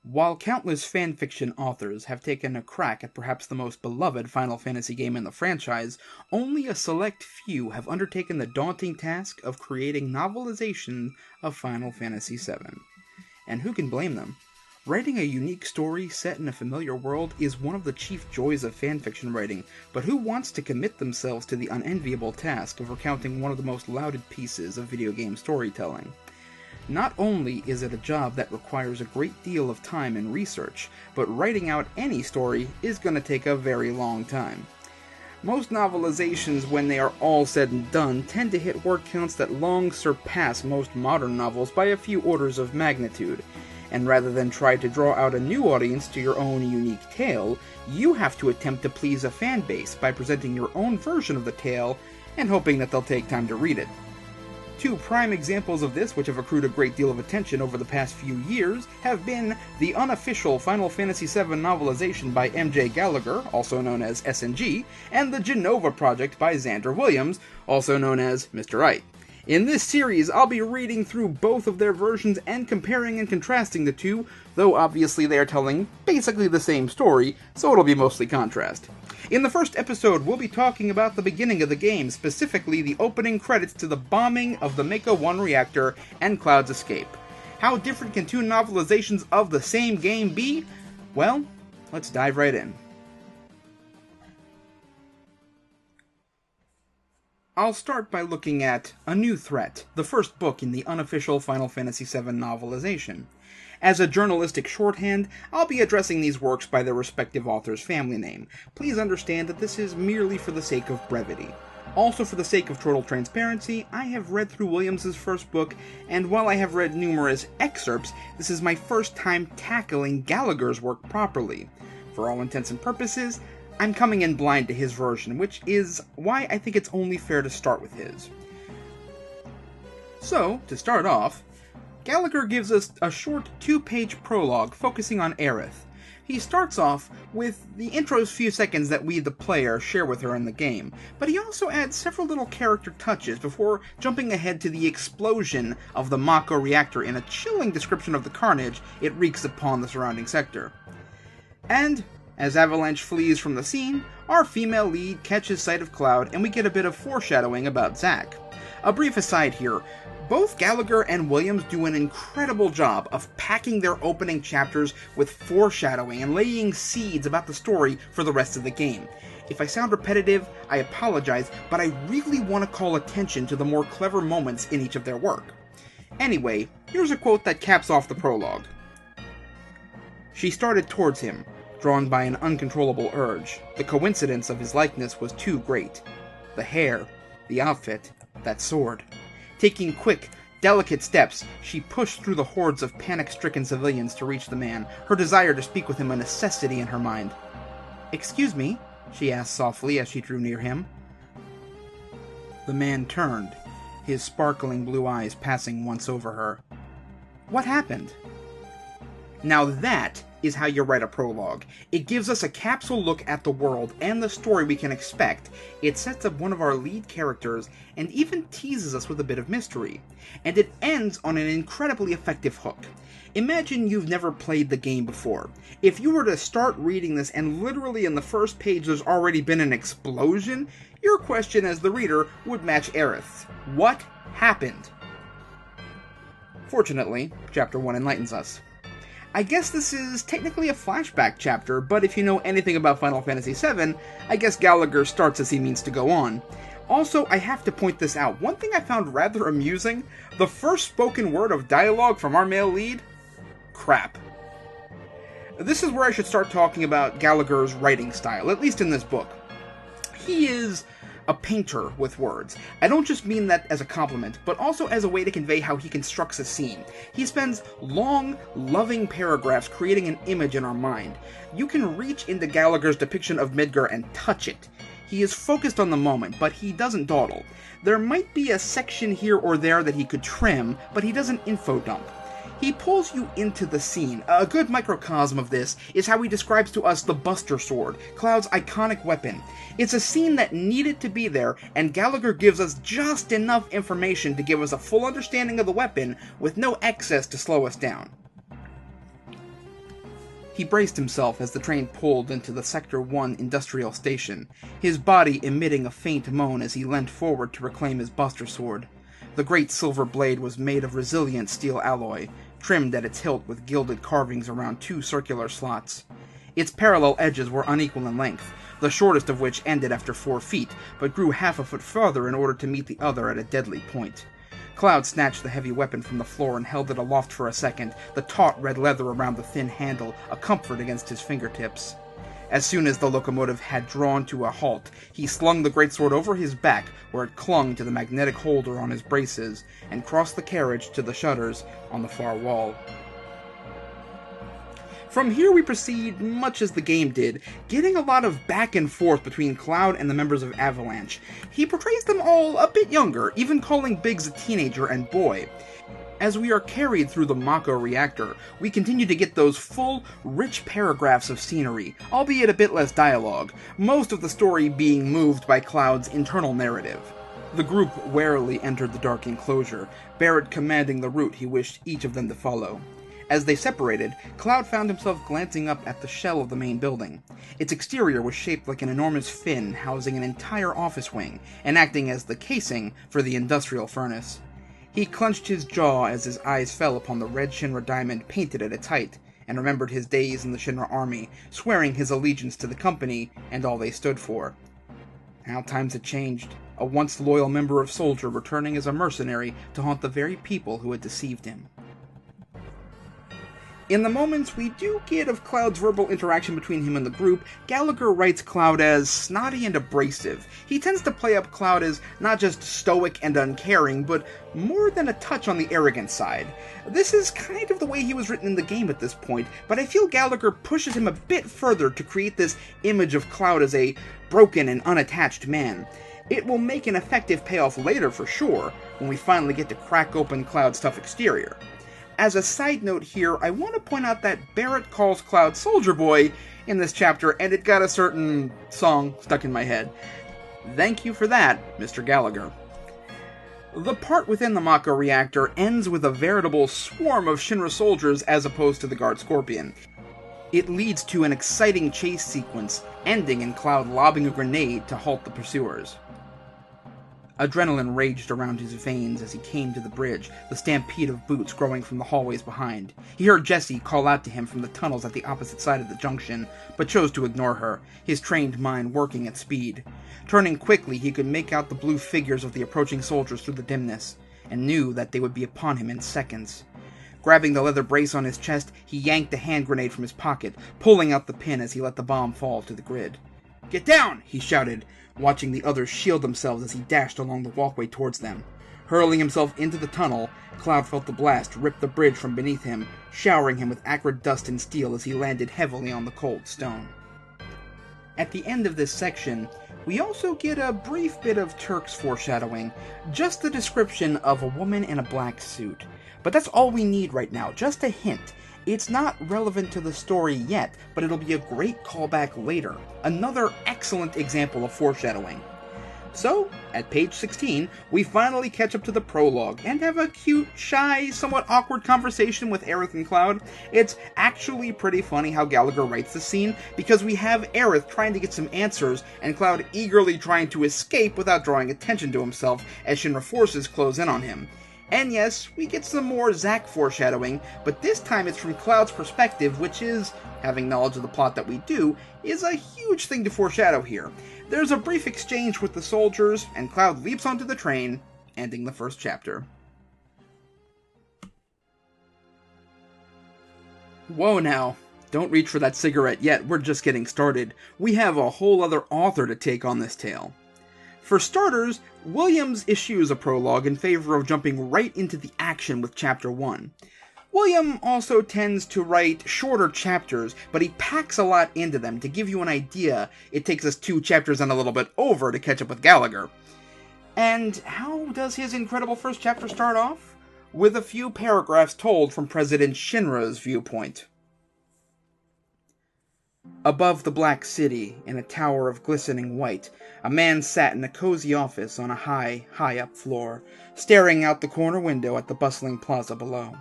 While countless fanfiction authors have taken a crack at perhaps the most beloved Final Fantasy game in the franchise, only a select few have undertaken the daunting task of creating novelizations of Final Fantasy VII. And who can blame them? Writing a unique story set in a familiar world is one of the chief joys of fanfiction writing, but who wants to commit themselves to the unenviable task of recounting one of the most lauded pieces of video game storytelling? Not only is it a job that requires a great deal of time and research, but writing out any story is going to take a very long time. Most novelizations, when they are all said and done, tend to hit word counts that long surpass most modern novels by a few orders of magnitude. And rather than try to draw out a new audience to your own unique tale, you have to attempt to please a fan base by presenting your own version of the tale and hoping that they'll take time to read it. Two prime examples of this, which have accrued a great deal of attention over the past few years, have been the unofficial Final Fantasy VII novelization by MJ Gallagher, also known as SNG, and the Jenova project by Xander Williams, also known as Mr. Right. In this series, I'll be reading through both of their versions and comparing and contrasting the two, though obviously they are telling basically the same story, so it'll be mostly contrast. In the first episode, we'll be talking about the beginning of the game, specifically the opening credits to the bombing of the Mako Reactor and Cloud's escape. How different can two novelizations of the same game be? Well, let's dive right in. I'll start by looking at A New Threat, the first book in the unofficial Final Fantasy VII novelization. As a journalistic shorthand, I'll be addressing these works by their respective author's family name. Please understand that this is merely for the sake of brevity. Also for the sake of total transparency, I have read through Williams' first book, and while I have read numerous excerpts, this is my first time tackling Gallagher's work properly. For all intents and purposes, I'm coming in blind to his version, which is why I think it's only fair to start with his. So, to start off, Gallagher gives us a short 2-page prologue focusing on Aerith. He starts off with the intro's few seconds that we, the player, share with her in the game, but he also adds several little character touches before jumping ahead to the explosion of the Mako Reactor in a chilling description of the carnage it wreaks upon the surrounding sector. And as Avalanche flees from the scene, our female lead catches sight of Cloud and we get a bit of foreshadowing about Zack. A brief aside here, both Gallagher and Williams do an incredible job of packing their opening chapters with foreshadowing and laying seeds about the story for the rest of the game. If I sound repetitive, I apologize, but I really want to call attention to the more clever moments in each of their work. Anyway, here's a quote that caps off the prologue. She started towards him, drawn by an uncontrollable urge. The coincidence of his likeness was too great. The hair, the outfit, that sword. Taking quick, delicate steps, she pushed through the hordes of panic-stricken civilians to reach the man, her desire to speak with him a necessity in her mind. "Excuse me?" she asked softly as she drew near him. The man turned, his sparkling blue eyes passing once over her. "What happened?" Now that is how you write a prologue. It gives us a capsule look at the world and the story we can expect. It sets up one of our lead characters and even teases us with a bit of mystery. And it ends on an incredibly effective hook. Imagine you've never played the game before. If you were to start reading this and literally in the first page there's already been an explosion, your question as the reader would match Aerith's. What happened? Fortunately, Chapter 1 enlightens us. I guess this is technically a flashback chapter, but if you know anything about Final Fantasy VII, I guess Gallagher starts as he means to go on. Also, I have to point this out. One thing I found rather amusing, the first spoken word of dialogue from our male lead? Crap. This is where I should start talking about Gallagher's writing style, at least in this book. He is a painter with words. I don't just mean that as a compliment, but also as a way to convey how he constructs a scene. He spends long, loving paragraphs creating an image in our mind. You can reach into Gallagher's depiction of Midgar and touch it. He is focused on the moment, but he doesn't dawdle. There might be a section here or there that he could trim, but he doesn't info dump. He pulls you into the scene. A good microcosm of this is how he describes to us the Buster Sword, Cloud's iconic weapon. It's a scene that needed to be there, and Gallagher gives us just enough information to give us a full understanding of the weapon with no excess to slow us down. He braced himself as the train pulled into the Sector 1 industrial station, his body emitting a faint moan as he leant forward to reclaim his Buster Sword. The great silver blade was made of resilient steel alloy, trimmed at its hilt with gilded carvings around 2 circular slots. Its parallel edges were unequal in length, the shortest of which ended after 4 feet, but grew half a foot further in order to meet the other at a deadly point. Cloud snatched the heavy weapon from the floor and held it aloft for a second, the taut red leather around the thin handle a comfort against his fingertips. As soon as the locomotive had drawn to a halt, he slung the greatsword over his back, where it clung to the magnetic holder on his braces, and crossed the carriage to the shutters on the far wall. From here we proceed much as the game did, getting a lot of back and forth between Cloud and the members of Avalanche. He portrays them all a bit younger, even calling Biggs a teenager and boy. As we are carried through the Mako Reactor, we continue to get those full, rich paragraphs of scenery, albeit a bit less dialogue, most of the story being moved by Cloud's internal narrative. The group warily entered the dark enclosure, Barrett commanding the route he wished each of them to follow. As they separated, Cloud found himself glancing up at the shell of the main building. Its exterior was shaped like an enormous fin housing an entire office wing, and acting as the casing for the industrial furnace. He clenched his jaw as his eyes fell upon the red Shinra diamond painted at its height, and remembered his days in the Shinra army, swearing his allegiance to the company and all they stood for. How times had changed, a once loyal member of Soldier returning as a mercenary to haunt the very people who had deceived him. In the moments we do get of Cloud's verbal interaction between him and the group, Gallagher writes Cloud as snotty and abrasive. He tends to play up Cloud as not just stoic and uncaring, but more than a touch on the arrogant side. This is kind of the way he was written in the game at this point, but I feel Gallagher pushes him a bit further to create this image of Cloud as a broken and unattached man. It will make an effective payoff later for sure, when we finally get to crack open Cloud's tough exterior. As a side note here, I want to point out that Barrett calls Cloud Soldier Boy in this chapter, and it got a certain song stuck in my head. Thank you for that, Mr. Gallagher. The part within the Mako Reactor ends with a veritable swarm of Shinra soldiers as opposed to the Guard Scorpion. It leads to an exciting chase sequence, ending in Cloud lobbing a grenade to halt the pursuers. Adrenaline raged around his veins as he came to the bridge, the stampede of boots growing from the hallways behind. He heard Jessie call out to him from the tunnels at the opposite side of the junction, but chose to ignore her, his trained mind working at speed. Turning quickly, he could make out the blue figures of the approaching soldiers through the dimness, and knew that they would be upon him in seconds. Grabbing the leather brace on his chest, he yanked a hand grenade from his pocket, pulling out the pin as he let the bomb fall to the grid. "Get down!" he shouted, watching the others shield themselves as he dashed along the walkway towards them. Hurling himself into the tunnel, Cloud felt the blast rip the bridge from beneath him, showering him with acrid dust and steel as he landed heavily on the cold stone. At the end of this section, we also get a brief bit of Turk's foreshadowing, just the description of a woman in a black suit. But that's all we need right now, just a hint. It's not relevant to the story yet, but it'll be a great callback later. Another excellent example of foreshadowing. So, at page 16, we finally catch up to the prologue, and have a cute, shy, somewhat awkward conversation with Aerith and Cloud. It's actually pretty funny how Gallagher writes the scene, because we have Aerith trying to get some answers, and Cloud eagerly trying to escape without drawing attention to himself as Shinra forces close in on him. And yes, we get some more Zack foreshadowing, but this time it's from Cloud's perspective, which is, having knowledge of the plot that we do, is a huge thing to foreshadow here. There's a brief exchange with the soldiers, and Cloud leaps onto the train, ending the first chapter. Whoa now, don't reach for that cigarette yet, we're just getting started. We have a whole other author to take on this tale. For starters, Williams issues a prologue in favor of jumping right into the action with Chapter 1. William also tends to write shorter chapters, but he packs a lot into them. To give you an idea, it takes us 2 chapters and a little bit over to catch up with Gallagher. And how does his incredible first chapter start off? With a few paragraphs told from President Shinra's viewpoint. Above the Black City, in a tower of glistening white, a man sat in a cozy office on a high-up floor, staring out the corner window at the bustling plaza below.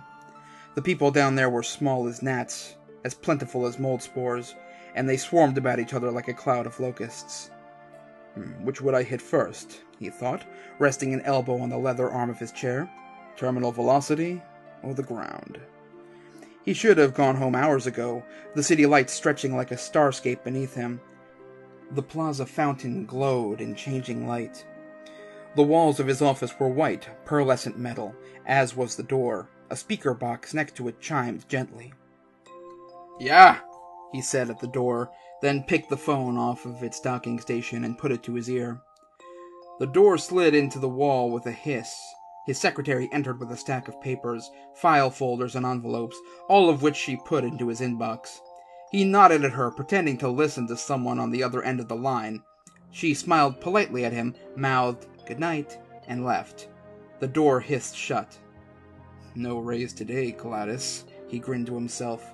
The people down there were small as gnats, as plentiful as mold spores, and they swarmed about each other like a cloud of locusts. Which would I hit first, he thought, resting an elbow on the leather arm of his chair. Terminal velocity, or the ground? He should have gone home hours ago, the city lights stretching like a starscape beneath him. The plaza fountain glowed in changing light. The walls of his office were white, pearlescent metal, as was the door. A speaker box next to it chimed gently. "Yeah," he said at the door, then picked the phone off of its docking station and put it to his ear. The door slid into the wall with a hiss. His secretary entered with a stack of papers, file folders and envelopes, all of which she put into his inbox. He nodded at her, pretending to listen to someone on the other end of the line. She smiled politely at him, mouthed "good night," and left. The door hissed shut. "No raise today, Gladys," he grinned to himself.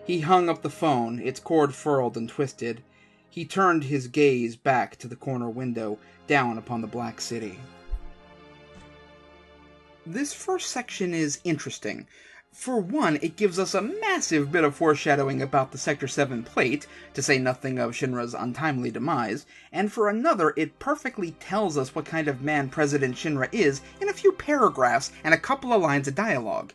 He hung up the phone, its cord furled and twisted. He turned his gaze back to the corner window, down upon the Black City. This first section is interesting. For one, it gives us a massive bit of foreshadowing about the Sector 7 plate, to say nothing of Shinra's untimely demise, and for another, it perfectly tells us what kind of man President Shinra is in a few paragraphs and a couple of lines of dialogue.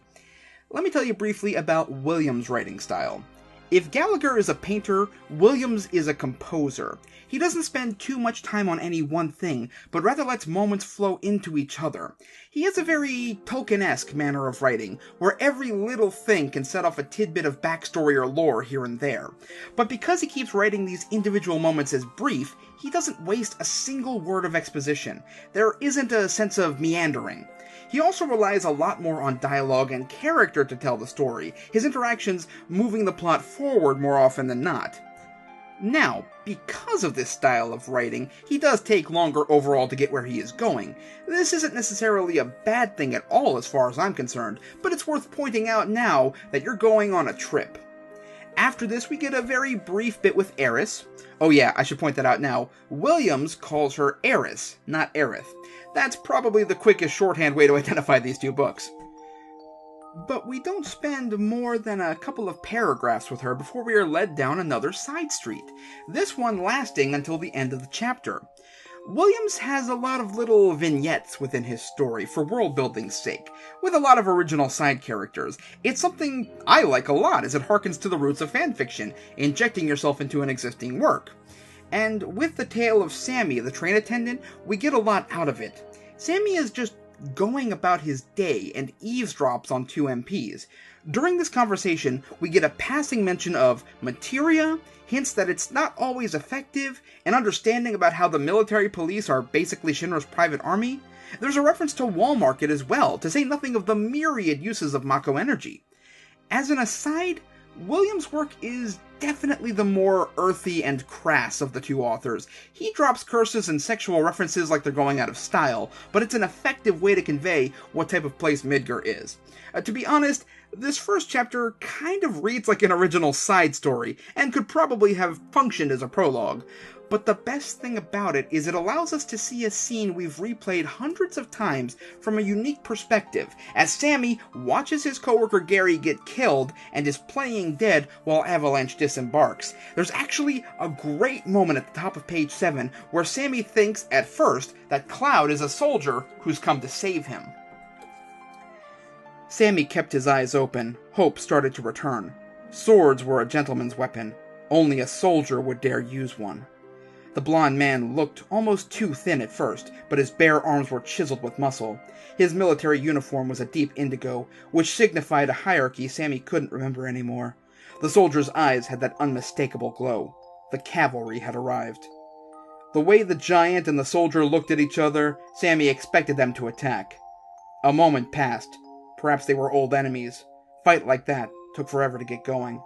Let me tell you briefly about Williams' writing style. If Gallagher is a painter, Williams is a composer. He doesn't spend too much time on any one thing, but rather lets moments flow into each other. He has a very Tolkien-esque manner of writing, where every little thing can set off a tidbit of backstory or lore here and there. But because he keeps writing these individual moments as brief, he doesn't waste a single word of exposition. There isn't a sense of meandering. He also relies a lot more on dialogue and character to tell the story, his interactions moving the plot forward more often than not. Now, because of this style of writing, he does take longer overall to get where he is going. This isn't necessarily a bad thing at all as far as I'm concerned, but it's worth pointing out now that you're going on a trip. After this, we get a very brief bit with Eris. Oh yeah, I should point that out now. Williams calls her Eris, not Aerith. That's probably the quickest shorthand way to identify these two books. But we don't spend more than a couple of paragraphs with her before we are led down another side street, this one lasting until the end of the chapter. Williams has a lot of little vignettes within his story for world-building's sake, with a lot of original side characters. It's something I like a lot, as it harkens to the roots of fanfiction, injecting yourself into an existing work. And with the tale of Sammy, the train attendant, we get a lot out of it. Sammy is just going about his day and eavesdrops on two MPs. During this conversation, we get a passing mention of materia, hints that it's not always effective, an understanding about how the military police are basically Shinra's private army. There's a reference to Wall Market as well, to say nothing of the myriad uses of Mako energy. As an aside, Williams' work is definitely the more earthy and crass of the two authors. He drops curses and sexual references like they're going out of style, but it's an effective way to convey what type of place Midgar is. To be honest, this first chapter kind of reads like an original side story, and could probably have functioned as a prologue. But the best thing about it is it allows us to see a scene we've replayed hundreds of times from a unique perspective, as Sammy watches his coworker Gary get killed and is playing dead while Avalanche disembarks. There's actually a great moment at the top of page 7 where Sammy thinks, at first, that Cloud is a soldier who's come to save him. Sammy kept his eyes open. Hope started to return. Swords were a gentleman's weapon. Only a soldier would dare use one. The blond man looked almost too thin at first, but his bare arms were chiseled with muscle. His military uniform was a deep indigo, which signified a hierarchy Sammy couldn't remember anymore. The soldier's eyes had that unmistakable glow. The cavalry had arrived. The way the giant and the soldier looked at each other, Sammy expected them to attack. A moment passed. Perhaps they were old enemies. Fight like that took forever to get going.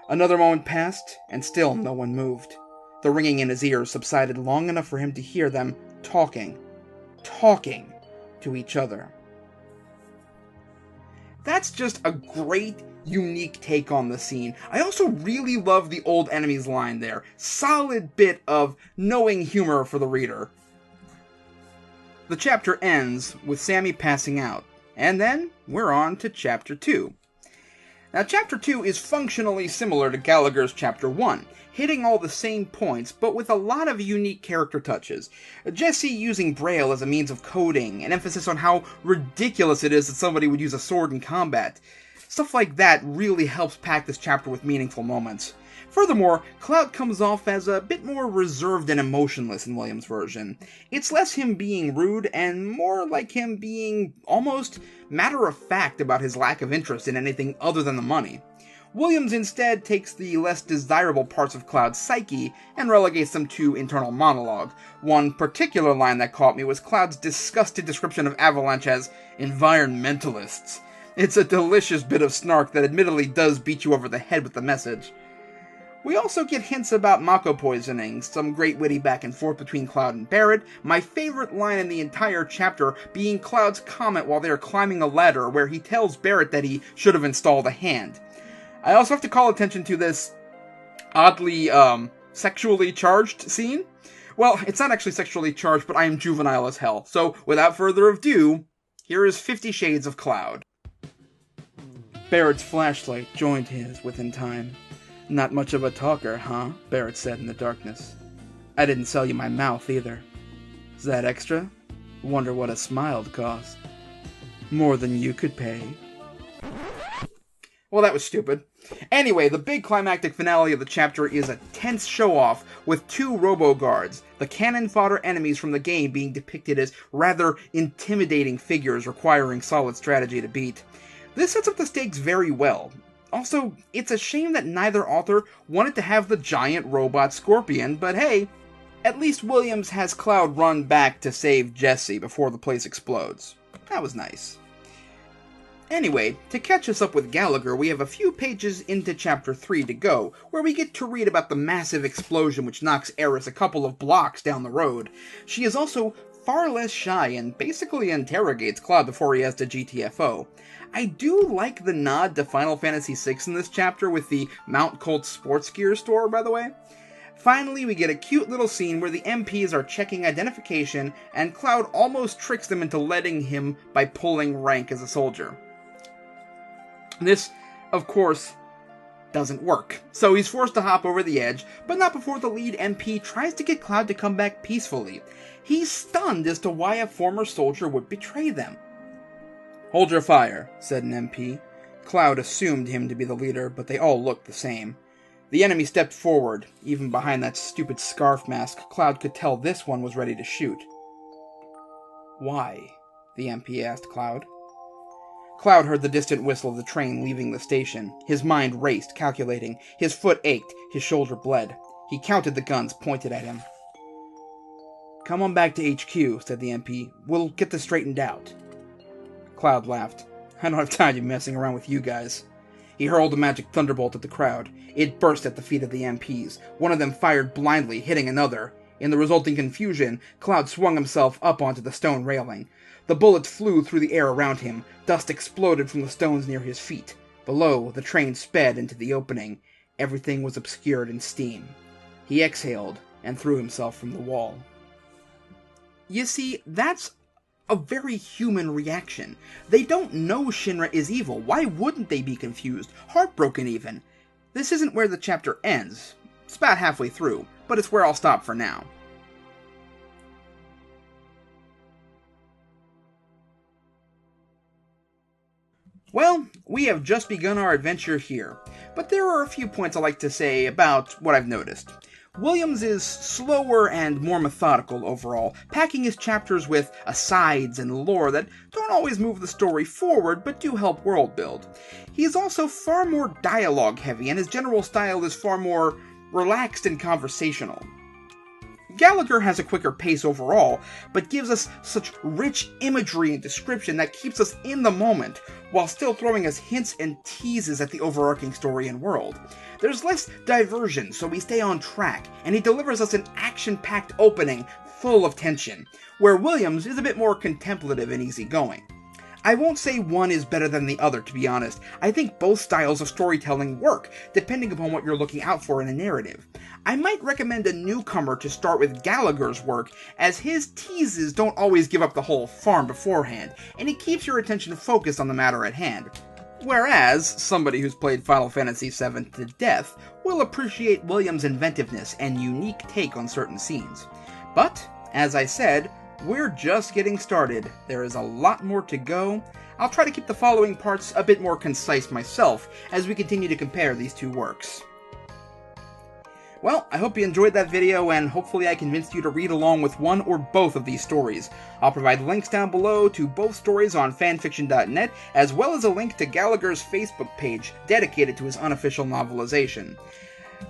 Another moment passed, and still no one moved. The ringing in his ears subsided long enough for him to hear them talking to each other. That's just a great, unique take on the scene. I also really love the old enemies line there. Solid bit of knowing humor for the reader. The chapter ends with Sammy passing out, and then we're on to chapter 2. Now, Chapter 2 is functionally similar to Gallagher's Chapter 1, hitting all the same points, but with a lot of unique character touches. Jesse using Braille as a means of coding, an emphasis on how ridiculous it is that somebody would use a sword in combat. Stuff like that really helps pack this chapter with meaningful moments. Furthermore, Cloud comes off as a bit more reserved and emotionless in Williams' version. It's less him being rude and more like him being almost matter-of-fact about his lack of interest in anything other than the money. Williams instead takes the less desirable parts of Cloud's psyche and relegates them to internal monologue. One particular line that caught me was Cloud's disgusted description of Avalanche as environmentalists. It's a delicious bit of snark that admittedly does beat you over the head with the message. We also get hints about Mako poisoning, some great witty back and forth between Cloud and Barrett, my favorite line in the entire chapter being Cloud's comment while they are climbing a ladder where he tells Barrett that he should have installed a hand. I also have to call attention to this oddly, sexually charged scene. Well, it's not actually sexually charged, but I am juvenile as hell. So, without further ado, here is 50 Shades of Cloud. Barrett's flashlight joined his within time. Not much of a talker, huh? Barrett said in the darkness. I didn't sell you my mouth, either. Is that extra? Wonder what a smile'd cost. More than you could pay. Well, that was stupid. Anyway, the big climactic finale of the chapter is a tense show-off with two robo-guards, the cannon fodder enemies from the game being depicted as rather intimidating figures requiring solid strategy to beat. This sets up the stakes very well. Also, it's a shame that neither author wanted to have the giant robot scorpion, but hey, at least Williams has Cloud run back to save Jesse before the place explodes. That was nice. Anyway, to catch us up with Gallagher, we have a few pages into Chapter 3 to go, where we get to read about the massive explosion which knocks Eris a couple of blocks down the road. She is also far less shy and basically interrogates Cloud before he has to GTFO. I do like the nod to Final Fantasy VI in this chapter with the Mount Colt sports gear store, by the way. Finally, we get a cute little scene where the MPs are checking identification, and Cloud almost tricks them into letting him by pulling rank as a soldier. This, of course, doesn't work, so he's forced to hop over the edge, but not before the lead MP tries to get Cloud to come back peacefully. He's stunned as to why a former soldier would betray them. Hold your fire, said an MP. Cloud assumed him to be the leader, but they all looked the same. The enemy stepped forward. Even behind that stupid scarf mask, Cloud could tell this one was ready to shoot. Why? The MP asked Cloud. Cloud heard the distant whistle of the train leaving the station. His mind raced, calculating. His foot ached, his shoulder bled. He counted the guns pointed at him. Come on back to HQ, said the MP. We'll get this straightened out. Cloud laughed. I don't have time to be messing around with you guys. He hurled a magic thunderbolt at the crowd. It burst at the feet of the MPs. One of them fired blindly, hitting another. In the resulting confusion, Cloud swung himself up onto the stone railing. The bullets flew through the air around him. Dust exploded from the stones near his feet. Below, the train sped into the opening. Everything was obscured in steam. He exhaled and threw himself from the wall. You see, that's a very human reaction. They don't know Shinra is evil. Why wouldn't they be confused? Heartbroken even. This isn't where the chapter ends. It's about halfway through, but it's where I'll stop for now. Well, we have just begun our adventure here, but there are a few points I'd like to say about what I've noticed. Williams is slower and more methodical overall, packing his chapters with asides and lore that don't always move the story forward, but do help world build. He is also far more dialogue heavy, and his general style is far more relaxed and conversational. Gallagher has a quicker pace overall, but gives us such rich imagery and description that keeps us in the moment, while still throwing us hints and teases at the overarching story and world. There's less diversion, so we stay on track, and he delivers us an action-packed opening full of tension, where Williams is a bit more contemplative and easygoing. I won't say one is better than the other, to be honest. I think both styles of storytelling work, depending upon what you're looking out for in a narrative. I might recommend a newcomer to start with Gallagher's work, as his teases don't always give up the whole farm beforehand, and it keeps your attention focused on the matter at hand. Whereas, somebody who's played Final Fantasy VII to death will appreciate William's inventiveness and unique take on certain scenes. But, as I said, we're just getting started. There is a lot more to go. I'll try to keep the following parts a bit more concise myself as we continue to compare these two works. Well, I hope you enjoyed that video, and hopefully I convinced you to read along with one or both of these stories. I'll provide links down below to both stories on fanfiction.net, as well as a link to Gallagher's Facebook page dedicated to his unofficial novelization.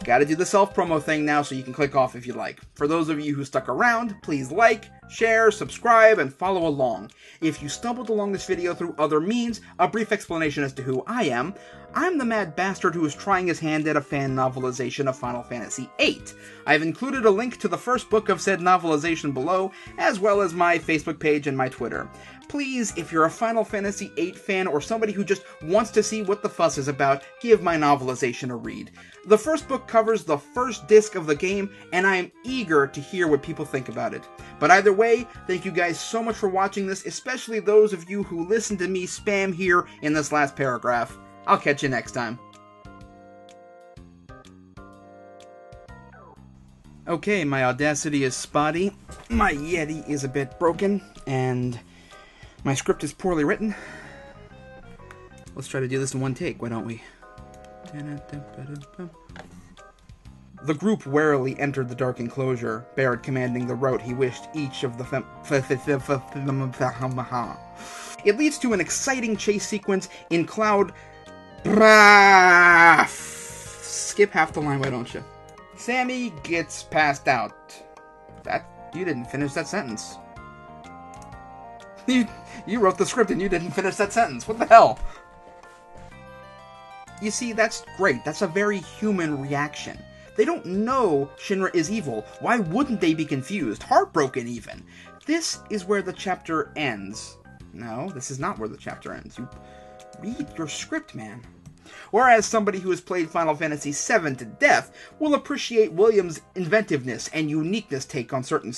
Gotta do the self-promo thing now, so you can click off if you like. For those of you who stuck around, please like, share, subscribe, and follow along. If you stumbled along this video through other means, a brief explanation as to who I am. I'm the mad bastard who is trying his hand at a fan novelization of Final Fantasy VIII. I've included a link to the first book of said novelization below, as well as my Facebook page and my Twitter. Please, if you're a Final Fantasy VIII fan or somebody who just wants to see what the fuss is about, give my novelization a read. The first book covers the first disc of the game, and I am eager to hear what people think about it. But either way, thank you guys so much for watching this, especially those of you who listened to me spam here in this last paragraph. I'll catch you next time. Okay, my Audacity is spotty, my Yeti is a bit broken, and my script is poorly written. Let's try to do this in one take, why don't we? The group warily entered the dark enclosure, Barrett commanding the route he wished each of the It leads to an exciting chase sequence in Cloud... Skip half the line, why don't you? Sammy gets passed out. You didn't finish that sentence. You wrote the script and you didn't finish that sentence. What the hell? You see, that's great. That's a very human reaction. They don't know Shinra is evil. Why wouldn't they be confused? Heartbroken, even. This is where the chapter ends. No, this is not where the chapter ends. You read your script, man. Whereas somebody who has played Final Fantasy VII to death will appreciate William's inventiveness and uniqueness take on certain...